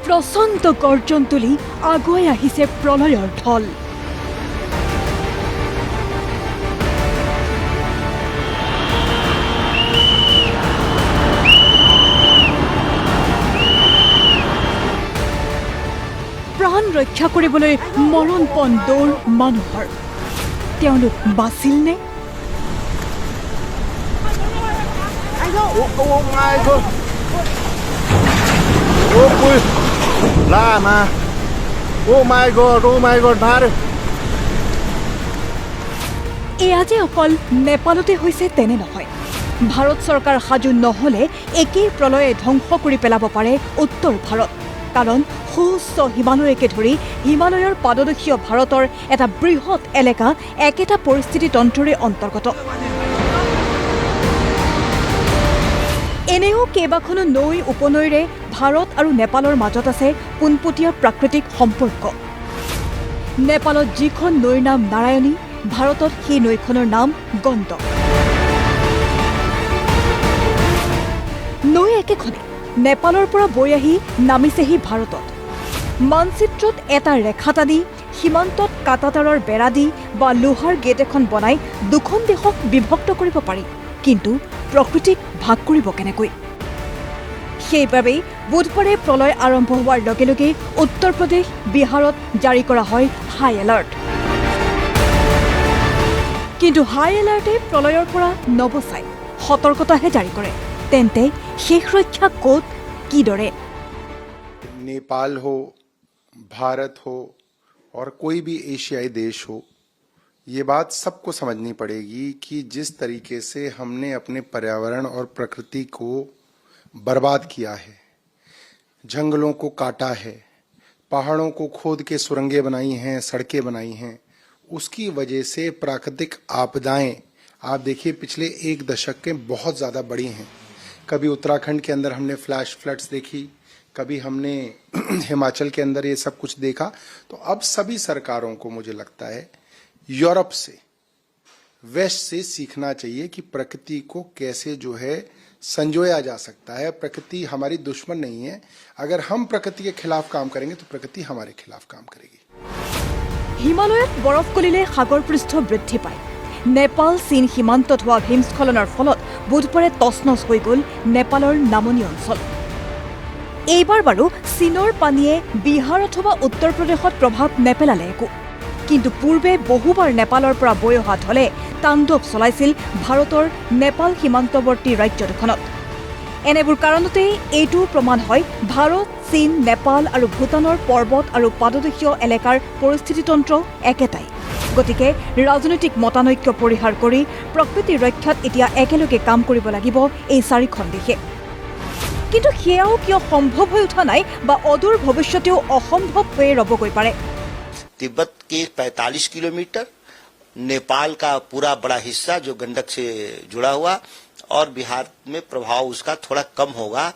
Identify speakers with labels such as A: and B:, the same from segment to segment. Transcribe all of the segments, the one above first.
A: প্ৰচণ্ড গৰ্জন তুলি আগুৱাই আহিছে প্ৰলয়ৰ ঢল। প্ৰাণ ৰক্ষা কৰিবলৈ মৰণপণ দৌৰ মানুহৰ। তেওঁলোক বাচিল নে? এয়া যে অকল নেপালতে হৈছে তেনে নহয়। ভাৰত চৰকাৰ সাজু নহ'লে একেই প্ৰলয়ে ধ্বংস কৰি পেলাব পাৰে উত্তৰ ভাৰত। কাৰণ সুউচ্চ হিমালয়কে ধৰি হিমালয়ৰ পাদদেশীয় ভাৰতৰ এটা বৃহৎ এলেকা একেটা পৰিস্থিতি তন্ত্ৰৰে অন্তৰ্গত। এনেও কেইবাখনো নৈ উপনৈৰে ভাৰত আৰু নেপালৰ মাজত আছে পোনপটীয়া প্ৰাকৃতিক সম্পৰ্ক। নেপালত যিখন নৈৰ নাম নাৰায়ণী, ভাৰতত সেই নৈখনৰ নাম গণ্ডক। নৈ একেখনে নেপালৰ পৰা বৈ আহি নামিছেহি ভাৰতত। মানচিত্ৰত এটা ৰেখা টানি সীমান্তত কাঁটাতাৰৰ বেৰা দি বা লোহাৰ গেট এখন বনাই দুখন দেশক বিভক্ত কৰিব পাৰি, কিন্তু প্ৰকৃতিক ভাগ কৰিব কেনেকৈ? সেইবাবেই বুধবাৰে প্ৰলয় আৰম্ভ হোৱাৰ লগে লগে উত্তৰ প্ৰদেশ, বিহাৰত জাৰি কৰা হয় হাই এলাৰ্ট। কিন্তু হাই এলাৰ্টে প্ৰলয়ৰ পৰা নবচাই, সতৰ্কতাহে জাৰি কৰে। তেন্তে শেষ ৰক্ষা ক'ত, কিদৰে?
B: नेपाल हो, भारत हो और कोई भी एशियाई देश हो, ये बात सबको समझनी पड़ेगी कि जिस तरीके से हमने अपने पर्यावरण और प्रकृति को बर्बाद किया है, जंगलों को काटा है, पहाड़ों को खोद के सुरंगें बनाई हैं, सड़कें बनाई हैं, उसकी वजह से प्राकृतिक आपदाएं आप देखिए पिछले एक दशक के बहुत ज़्यादा बढ़ी हैं। कभी उत्तराखंड के अंदर हमने फ्लैश फ्लड्स देखी, कभी हमने हिमाचल के अंदर ये सब कुछ देखा। तो अब सभी सरकारों को मुझे लगता है यूरोप से, वेस्ट से सीखना चाहिए कि प्रकृति को कैसे जो है संजोया जा सकता है। प्रकृति हमारी दुश्मन नहीं है। अगर हम प्रकृति के खिलाफ काम करेंगे तो प्रकृति हमारे खिलाफ काम करेगी।
A: হিমালয়ত বৰফ গলিলে সাগৰ পৃষ্ঠ বৃদ্ধি পায়। নেপাল চীন সীমান্তত হোৱা হিমস্খলনৰ ফলত বুধবাৰে তছনছ হৈ গ'ল নেপালৰ নামনি অঞ্চল। এইবাৰ বাৰু চীনৰ পানীয়ে বিহাৰ অথবা উত্তৰ প্ৰদেশত প্ৰভাৱ নেপেলালে একো, কিন্তু পূৰ্বে বহুবাৰ নেপালৰ পৰা বৈ অহা ঢলে তাণ্ডৱ চলাইছিল ভাৰতৰ নেপাল সীমান্তৱৰ্তী ৰাজ্য দুখনত। এনেবোৰ কাৰণতেই এইটো প্ৰমাণ হয় ভাৰত, চীন, নেপাল আৰু ভূটানৰ পৰ্বত আৰু পাদদেশীয় এলেকাৰ পৰিস্থিতিতন্ত্ৰ একেটাই। গতিকে ৰাজনৈতিক মতানৈক্য পৰিহাৰ কৰি প্ৰকৃতি ৰক্ষাত এতিয়া একেলগে কাম কৰিব লাগিব এই চাৰিখন দেশে। কিন্তু সেয়াও কিয় সম্ভৱ হৈ উঠা নাই বা অদূৰ ভৱিষ্যতেও অসম্ভৱ হৈয়ে ৰ'বগৈ পাৰে।
C: तिब्बत के 45 किलोमीटर, नेपाल का पूरा बड़ा हिस्सा जो गंडक से जुड़ा हुआ, और बिहार में प्रभाव उसका थोड़ा कम होगा।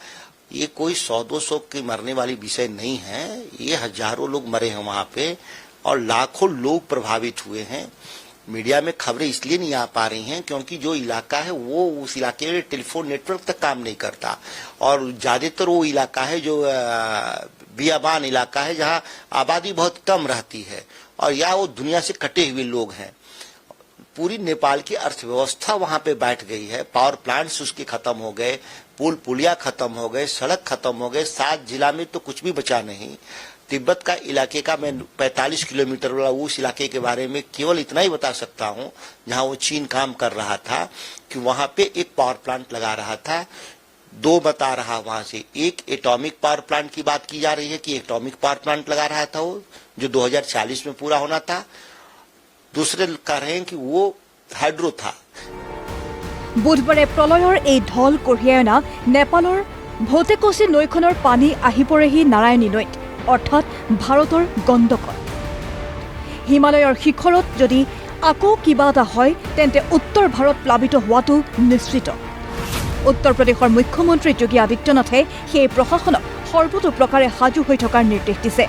C: ये कोई 100-200 की मरने वाली विषय नहीं है। ये हजारों लोग मरे हैं वहां पे और लाखों लोग प्रभावित हुए हैं। मीडिया में खबरें इसलिए नहीं आ पा रही हैं क्योंकि जो इलाका है वो उस इलाके में टेलीफोन नेटवर्क तक काम नहीं करता, और ज्यादातर वो इलाका है जो बियाबान इलाका है जहां आबादी बहुत कम रहती है, और या वो दुनिया से कटे हुए लोग हैं। पूरी नेपाल की अर्थव्यवस्था वहां पे बैठ गई है। पावर प्लांट्स उसके खत्म हो गए, पुल पुलिया खत्म हो गए, सड़क खत्म हो गए। 7 जिला में तो कुछ भी बचा नहीं। तिब्बत का इलाके का मैं 45 किलोमीटर वाला उस इलाके के बारे में केवल इतना ही बता सकता हूं, जहां वो चीन काम कर रहा था कि वहां पे एक पावर प्लांट लगा रहा था। 2 बता रहा वहां से, एक एटॉमिक पावर प्लांट की बात की जा रही है कि एटॉमिक पावर प्लांट लगा रहा था वो, जो 2040 में पूरा होना था। दूसरे कह रहे हैं कि वो हाइड्रो था।
A: বুধবাৰে প্ৰলয়ৰ এই ঢল কঢ়িয়াই অনা নেপালৰ ভৌতেকচি নৈখনৰ পানী আহি পৰেহি নাৰায়ণী নৈত, অৰ্থাৎ ভাৰতৰ গণ্ডকত। হিমালয়ৰ শিখৰত যদি আকৌ কিবা এটা হয় তেন্তে উত্তৰ ভাৰত প্লাবিত হোৱাটো নিশ্চিত। উত্তৰ প্ৰদেশৰ মুখ্যমন্ত্ৰী যোগী আদিত্যনাথে সেই প্ৰশাসনক সৰ্বতো প্ৰকাৰে সাজু হৈ থকাৰ নিৰ্দেশ দিছে।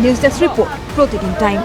A: নিউজ ডেস্ক ৰিপৰ্ট, প্ৰতিদিন টাইম।